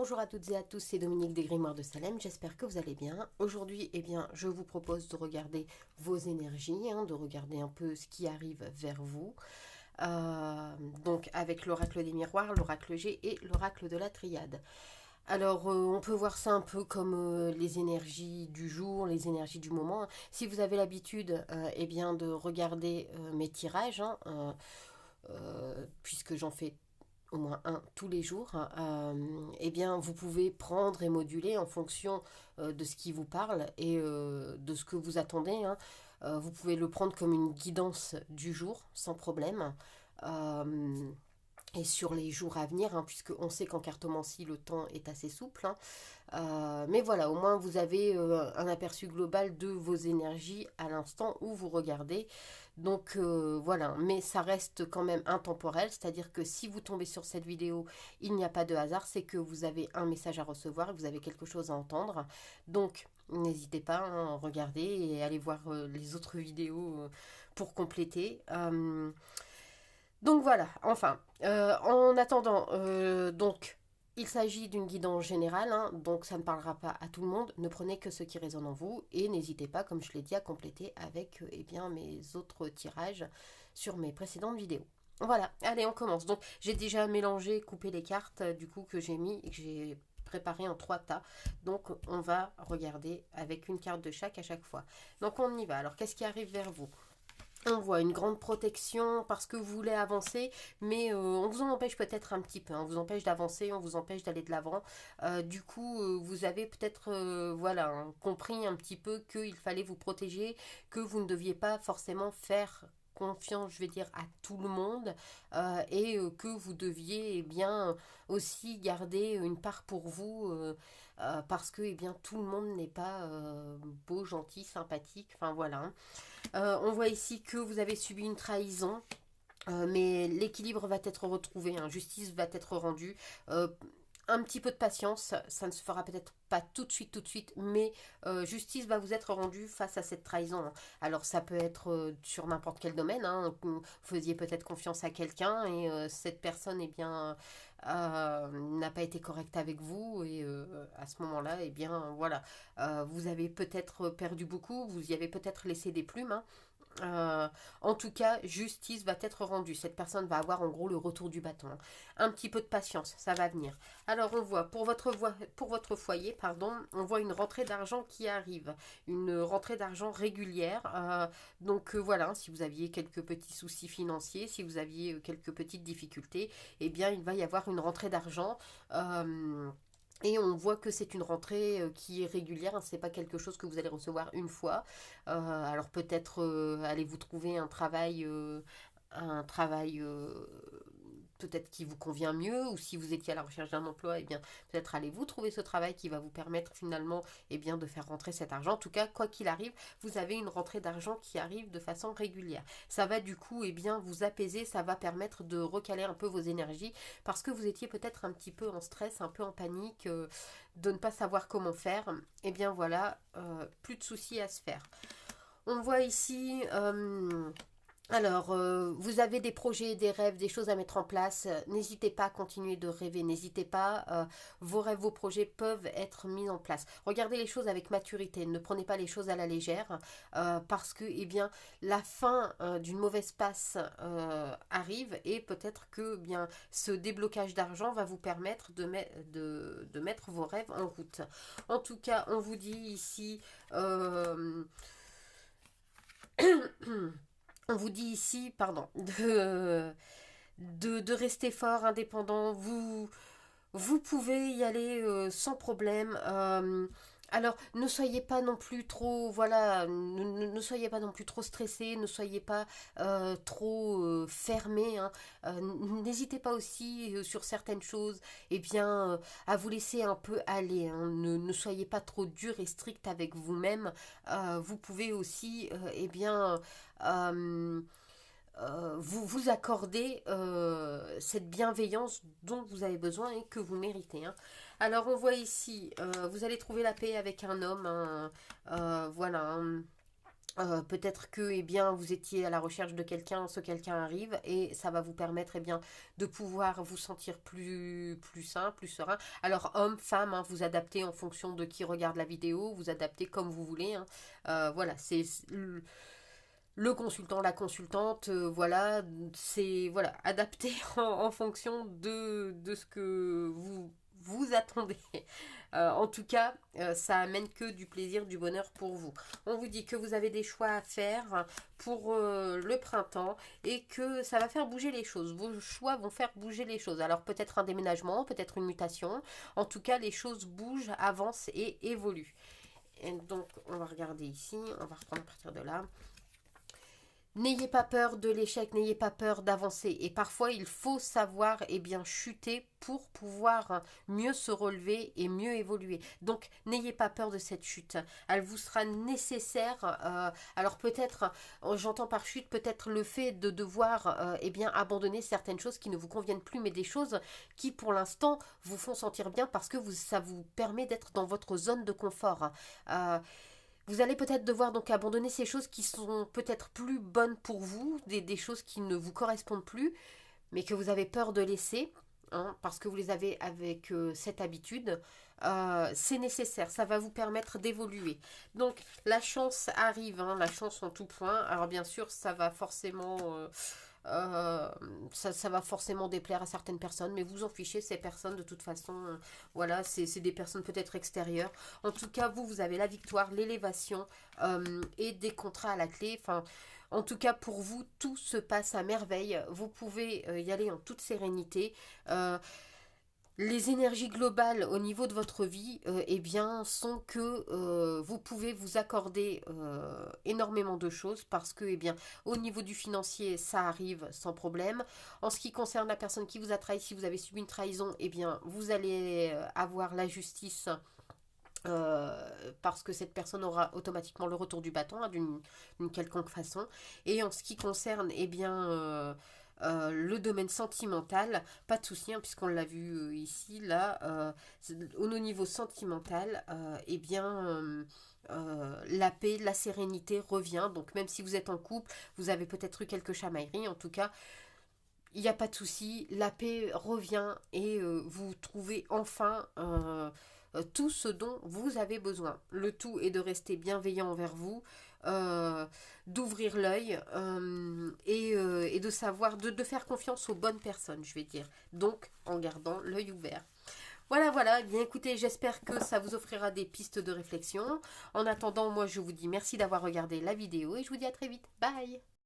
Bonjour à toutes et à tous, c'est Dominique des Grimoires de Salem, j'espère que vous allez bien. Aujourd'hui, je vous propose de regarder vos énergies, de regarder un peu ce qui arrive vers vous. Donc avec l'oracle des miroirs, l'oracle G et l'oracle de la triade. Alors, on peut voir ça un peu comme les énergies du jour, les énergies du moment. Si vous avez l'habitude de regarder mes tirages, puisque j'en fais au moins un tous les jours, vous pouvez prendre et moduler en fonction de ce qui vous parle et de ce que vous attendez. Vous pouvez le prendre comme une guidance du jour, sans problème. Et sur les jours à venir, puisque on sait qu'en cartomancie, le temps est assez souple. Mais voilà, au moins vous avez un aperçu global de vos énergies à l'instant où vous regardez. Donc voilà, mais ça reste quand même intemporel, c'est-à-dire que si vous tombez sur cette vidéo, il n'y a pas de hasard, c'est que vous avez un message à recevoir, vous avez quelque chose à entendre. Donc n'hésitez pas à regarder et aller voir les autres vidéos pour compléter. Donc voilà, en attendant, il s'agit d'une guidance générale, donc ça ne parlera pas à tout le monde, ne prenez que ce qui résonne en vous, et n'hésitez pas, comme je l'ai dit, à compléter avec mes autres tirages sur mes précédentes vidéos. Voilà, allez, on commence. Donc j'ai déjà mélangé, coupé les cartes, du coup, que j'ai mis, et que j'ai préparé en 3 tas. Donc on va regarder avec une carte de chaque à chaque fois. Donc on y va. Alors qu'est-ce qui arrive vers vous ? On voit une grande protection parce que vous voulez avancer, mais on vous en empêche peut-être un petit peu. On vous empêche d'avancer, on vous empêche d'aller de l'avant. Vous avez peut-être compris un petit peu qu'il fallait vous protéger, que vous ne deviez pas forcément faire confiance, je vais dire, à tout le monde, que vous deviez aussi garder une part pour vous, parce que tout le monde n'est pas beau, gentil, sympathique. Enfin voilà. On voit ici que vous avez subi une trahison. Mais l'équilibre va être retrouvé, justice va être rendue. Un petit peu de patience, ça ne se fera peut-être pas tout de suite, mais justice va vous être rendue face à cette trahison. Alors ça peut être sur n'importe quel domaine, vous faisiez peut-être confiance à quelqu'un et cette personne n'a pas été correcte avec vous et à ce moment-là, vous avez peut-être perdu beaucoup, vous y avez peut-être laissé des plumes. En tout cas, justice va être rendue. Cette personne va avoir en gros le retour du bâton. Un petit peu de patience, ça va venir. Alors on voit pour votre foyer, on voit une rentrée d'argent qui arrive, une rentrée d'argent régulière. Voilà, si vous aviez quelques petits soucis financiers, si vous aviez quelques petites difficultés, il va y avoir une rentrée d'argent. Et on voit que c'est une rentrée qui est régulière, c'est pas quelque chose que vous allez recevoir une fois. Alors peut-être allez-vous trouver un travail peut-être qui vous convient mieux, ou si vous étiez à la recherche d'un emploi, peut-être allez-vous trouver ce travail qui va vous permettre finalement de faire rentrer cet argent. En tout cas, quoi qu'il arrive, vous avez une rentrée d'argent qui arrive de façon régulière. Ça va du coup vous apaiser, ça va permettre de recaler un peu vos énergies, parce que vous étiez peut-être un petit peu en stress, un peu en panique, de ne pas savoir comment faire. Plus de soucis à se faire. On voit ici... vous avez des projets, des rêves, des choses à mettre en place. N'hésitez pas à continuer de rêver. N'hésitez pas. Vos rêves, vos projets peuvent être mis en place. Regardez les choses avec maturité. Ne prenez pas les choses à la légère, parce que la fin d'une mauvaise passe arrive, et peut-être que ce déblocage d'argent va vous permettre de mettre vos rêves en route. En tout cas, on vous dit ici... On vous dit ici, de rester fort, indépendant. Vous pouvez y aller sans problème. Alors, ne soyez pas non plus trop, ne soyez pas non plus trop stressé, ne soyez pas trop fermé. N'hésitez pas aussi sur certaines choses, à vous laisser un peu aller. Ne soyez pas trop dur et strict avec vous-même. Vous pouvez aussi, vous accorder cette bienveillance dont vous avez besoin et que vous méritez. Alors on voit ici, vous allez trouver la paix avec un homme, Peut-être que eh bien, vous étiez à la recherche de quelqu'un, ce quelqu'un arrive et ça va vous permettre eh bien, de pouvoir vous sentir plus sain, plus serein. Alors homme, femme, hein, vous adaptez en fonction de qui regarde la vidéo, vous adaptez comme vous voulez, hein. Voilà, c'est le consultant, la consultante, voilà, c'est voilà, adapté en fonction de ce que vous attendez. En tout cas, ça amène que du plaisir, du bonheur pour vous. On vous dit que vous avez des choix à faire pour le printemps et que ça va faire bouger les choses. Vos choix vont faire bouger les choses. Alors peut-être un déménagement, peut-être une mutation. En tout cas, les choses bougent, avancent et évoluent. Et donc, on va regarder ici. On va reprendre à partir de là. N'ayez pas peur de l'échec, n'ayez pas peur d'avancer. Et parfois, il faut savoir bien chuter pour pouvoir mieux se relever et mieux évoluer. Donc, n'ayez pas peur de cette chute. Elle vous sera nécessaire. Alors peut-être, j'entends par chute, peut-être le fait de devoir bien abandonner certaines choses qui ne vous conviennent plus, mais des choses qui, pour l'instant, vous font sentir bien parce que ça vous permet d'être dans votre zone de confort. Euh, vous allez peut-être devoir donc abandonner ces choses qui sont peut-être plus bonnes pour vous, des choses qui ne vous correspondent plus, mais que vous avez peur de laisser, hein, parce que vous les avez avec cette habitude. C'est nécessaire, ça va vous permettre d'évoluer. Donc la chance arrive, hein, la chance en tout point. Alors bien sûr, ça va forcément euh, ça va forcément déplaire à certaines personnes, mais vous en fichez, ces personnes de toute façon, voilà, c'est des personnes peut-être extérieures. En tout cas, vous avez la victoire, l'élévation et des contrats à la clé. Enfin, en tout cas, pour vous, tout se passe à merveille. Vous pouvez y aller en toute sérénité. Les énergies globales au niveau de votre vie, eh bien, sont que vous pouvez vous accorder énormément de choses parce que, eh bien, au niveau du financier, ça arrive sans problème. En ce qui concerne la personne qui vous a trahi, si vous avez subi une trahison, eh bien, vous allez avoir la justice parce que cette personne aura automatiquement le retour du bâton, hein, d'une quelconque façon. Et en ce qui concerne eh bien, le domaine sentimental, pas de souci, hein, puisqu'on l'a vu ici, là, au niveau sentimental, eh bien, la paix, la sérénité revient. Donc même si vous êtes en couple, vous avez peut-être eu quelques chamailleries, en tout cas, il n'y a pas de souci, la paix revient et vous trouvez enfin tout ce dont vous avez besoin. Le tout est de rester bienveillant envers vous, d'ouvrir l'œil et de savoir, de faire confiance aux bonnes personnes, je vais dire. Donc, en gardant l'œil ouvert. Voilà, voilà. Eh bien, écoutez, j'espère que ça vous offrira des pistes de réflexion. En attendant, moi, je vous dis merci d'avoir regardé la vidéo et je vous dis à très vite. Bye!